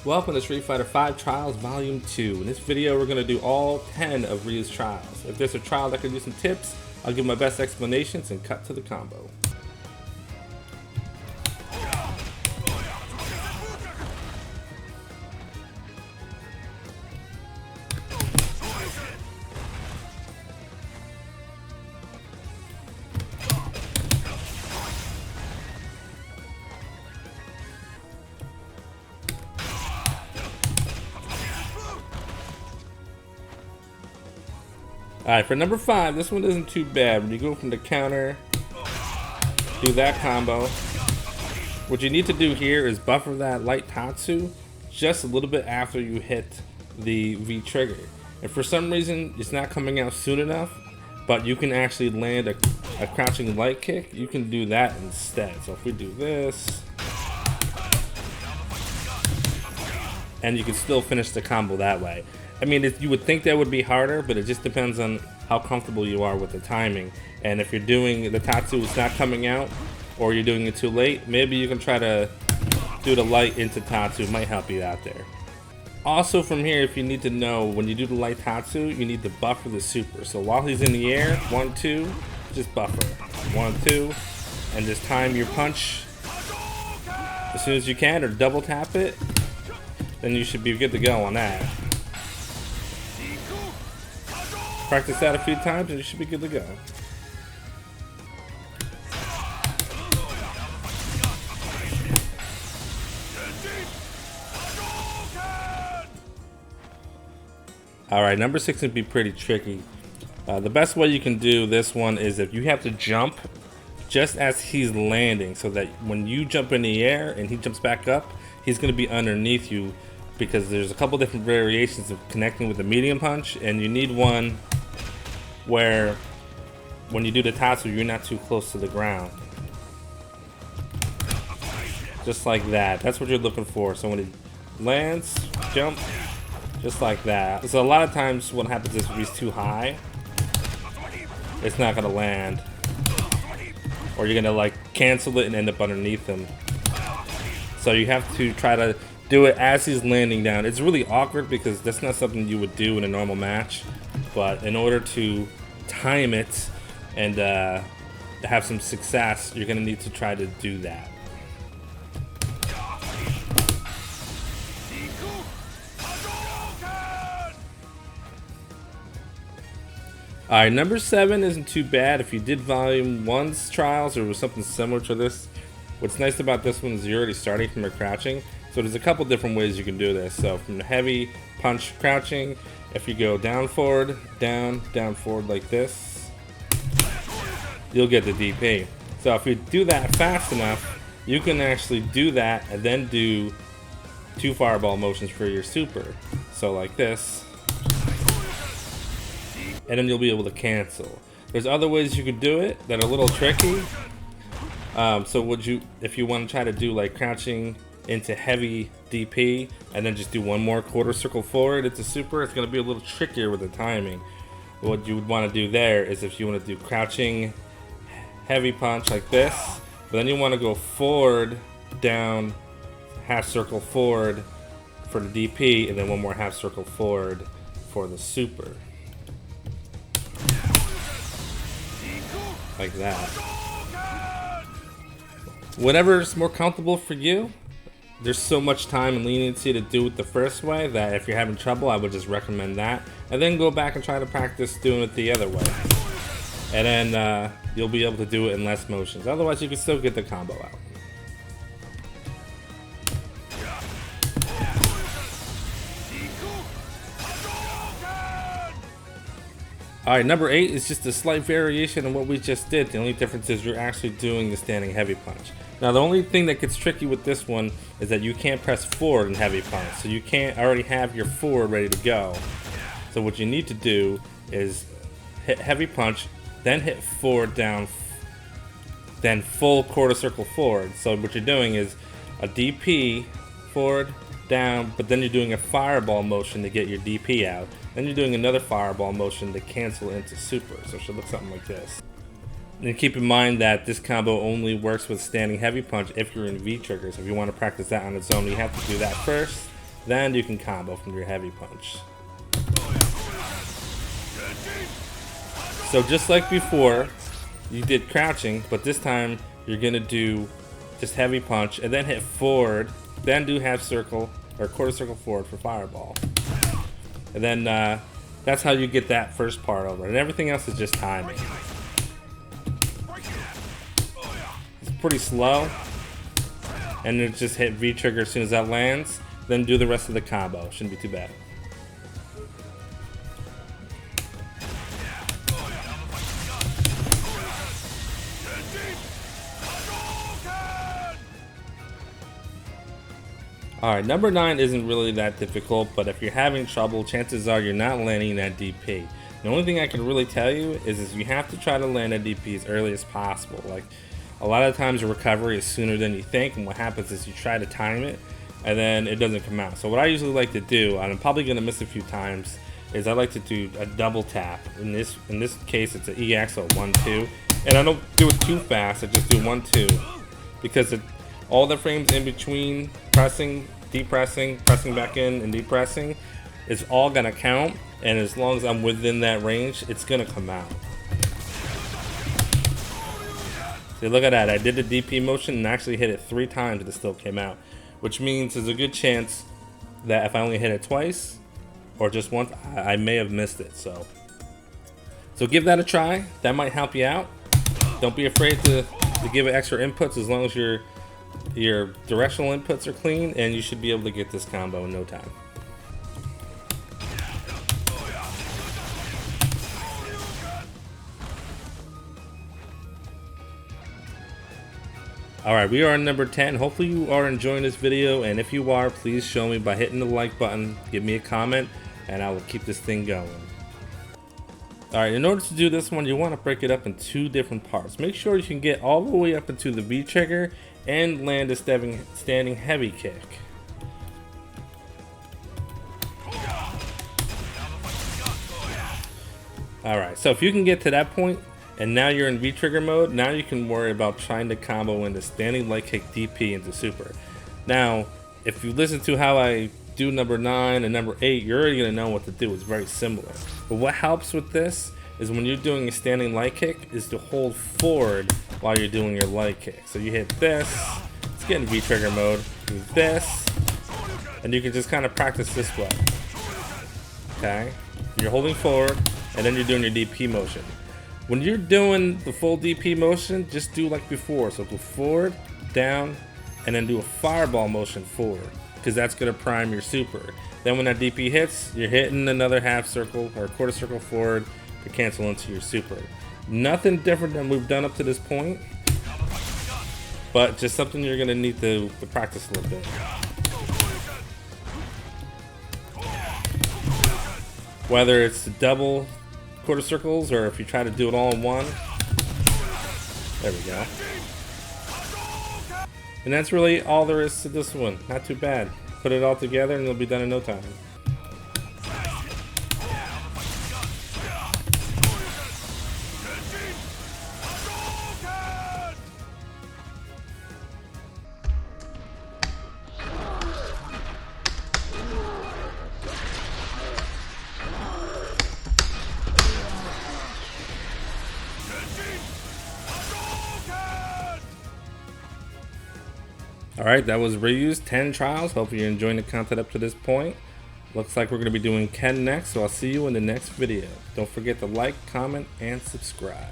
Welcome to Street Fighter V Trials Volume 2. In this video, we're going to do all 10 of Ryu's trials. If there's a trial that could use some tips, I'll give my best explanations and cut to the combo. Alright, for number 5, this one isn't too bad. When you go from the counter, do that combo. What you need to do here is buffer that light Tatsu just a little bit after you hit the V trigger. And for some reason, it's not coming out soon enough, but you can actually land a crouching light kick. You can do that instead. So if we do this, and you can still finish the combo that way. I mean, you would think that would be harder, but it just depends on how comfortable you are with the timing. And if you're doing the Tatsu, it's not coming out, or you're doing it too late, maybe you can try to do the light into Tatsu. It might help you out there. Also from here, if you need to know, when you do the light Tatsu, you need to buffer the super. So while he's in the air, 1, 2, just buffer. 1, 2, and just time your punch as soon as you can, or double tap it. Then you should be good to go on that. Practice that a few times and you should be good to go. Alright, number 6 would be pretty tricky. The best way you can do this one is if you have to jump just as he's landing, so that when you jump in the air and he jumps back up, he's going to be underneath you, because there's a couple different variations of connecting with the medium punch, and you need one where when you do the Tatsu, you're not too close to the ground. Just like that. That's what you're looking for. So when he lands, jump, just like that. So a lot of times what happens is if he's too high, it's not gonna land. Or you're gonna like cancel it and end up underneath him. So you have to try to do it as he's landing down. It's really awkward because that's not something you would do in a normal match. But in order to time it and have some success, you're going to need to try to do that. Alright, number 7 isn't too bad. If you did Volume 1's trials or was something similar to this, what's nice about this one is you're already starting from a crouching. So there's a couple different ways you can do this. So from the heavy punch crouching, if you go down forward, down forward like this, you'll get the DP. So if you do that fast enough, you can actually do that and then do 2 fireball motions for your super. So like this, and then you'll be able to cancel. There's other ways you could do it that are a little tricky. So if you want to try to do like crouching into heavy DP and then just do one more quarter circle forward into super, it's going to be a little trickier with the timing. What you would want to do there is if you want to do crouching heavy punch like this, but then you want to go forward, down, half circle forward for the DP, and then one more half circle forward for the super. Like that. Whatever's more comfortable for you. There's so much time and leniency to do it the first way that if you're having trouble, I would just recommend that. And then go back and try to practice doing it the other way. And then you'll be able to do it in less motions. Otherwise, you can still get the combo out. Alright, number 8 is just a slight variation on what we just did. The only difference is you're actually doing the standing heavy punch. Now the only thing that gets tricky with this one is that you can't press forward in heavy punch. So you can't already have your forward ready to go. So what you need to do is hit heavy punch, then hit forward down, then full quarter circle forward. So what you're doing is a DP, forward, down, but then you're doing a fireball motion to get your DP out. Then you're doing another fireball motion to cancel into super. So it should look something like this. And keep in mind that this combo only works with standing heavy punch if you're in V triggers. If you want to practice that on its own, you have to do that first, Then you can combo from your heavy punch. So just like before, you did crouching, but this time you're gonna do just heavy punch and then hit forward, then do half circle or quarter circle forward for fireball. And then that's how you get that first part over, and everything else is just timing. It's pretty slow, and then just hit V trigger as soon as that lands, then do the rest of the combo. Shouldn't be too bad. Alright, number 9 isn't really that difficult, but if you're having trouble, chances are you're not landing that DP. The only thing I can really tell you is you have to try to land a DP as early as possible. Like, a lot of times your recovery is sooner than you think, and what happens is you try to time it, and then it doesn't come out. So what I usually like to do, and I'm probably going to miss a few times, is I like to do a double tap. In this case, it's an EX, so 1-2. And I don't do it too fast, I just do 1-2. Because all the frames in between pressing, depressing, pressing back in, and depressing is all gonna count, and as long as I'm within that range, it's gonna come out. See, look at that, I did the DP motion and actually hit it 3 times and it still came out, which means there's a good chance that if I only hit it twice or just once, I may have missed it. So give that a try, that might help you out. Don't be afraid to give it extra inputs as long as your directional inputs are clean, and you should be able to get this combo in no time. Alright, we are on number 10. Hopefully you are enjoying this video, and if you are, please show me by hitting the like button, give me a comment, and I will keep this thing going. Alright, in order to do this one, you want to break it up in 2 different parts. Make sure you can get all the way up into the V trigger and land a standing heavy kick. Alright, so if you can get to that point, and now you're in V trigger mode, now you can worry about trying to combo into standing light kick DP into super. Now, if you listen to how I do number 9 and number 8, you're already going to know what to do. It's very similar. But what helps with this is when you're doing a standing light kick is to hold forward while you're doing your light kick. So you hit this, let's get in V trigger mode, do this, and you can just kind of practice this way. Okay? You're holding forward, and then you're doing your DP motion. When you're doing the full DP motion, just do like before. So go forward, down, and then do a fireball motion forward, because that's going to prime your super. Then when that DP hits, you're hitting another half circle or quarter circle forward to cancel into your super. Nothing different than we've done up to this point, but just something you're going to need to practice a little bit. Whether it's double quarter circles or if you try to do it all in one. There we go. And that's really all there is to this one. Not too bad. Put it all together and it'll be done in no time. Alright, that was Ryu's 10 trials. Hopefully you're enjoying the content up to this point. Looks like we're going to be doing Ken next, so I'll see you in the next video. Don't forget to like, comment, and subscribe.